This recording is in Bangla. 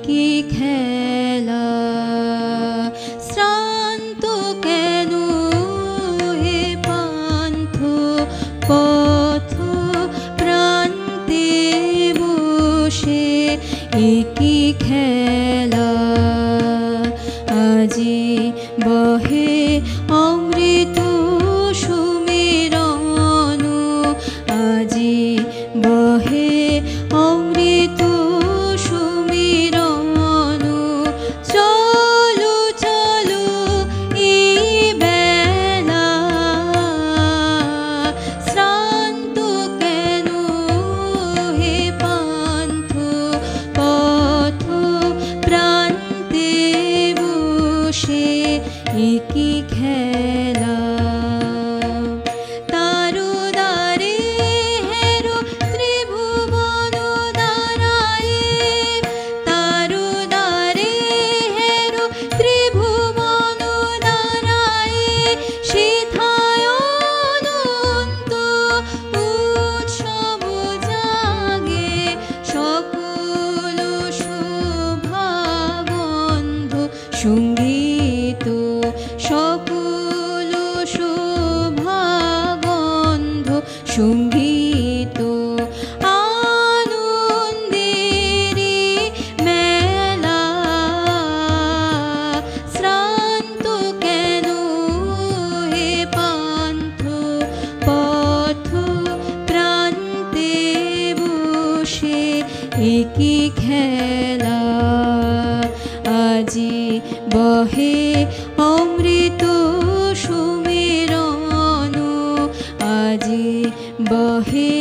কি খেলা শ্রান্ত কেন হে পান্থ পথ প্রান্তে বসে কি খেলা আজি বহে অমৃত সুমিরন আজি বহে অমৃত সুমিরন চলো চলো এই বেলা শ্রান্ত কেন হে পান্থ পথ প্রান্তে বসে কি খেলা তারুদারে হেরো ত্রিভুবন দাঁড়ায় তারুদারে হেরো ত্রিভুবন দাঁড়ায় সেথায় অনন্ত উৎসব জাগে সকল শোভাবন্ধ সঙ্গীত সকল শোভাগন্ধ সঙ্গীত আনন্দেরি মেলা শ্রান্ত কেন হে পান্থ পথ প্রান্তে বসে কি খেলা আজি বহে অমৃত সুমিরন আজি বহে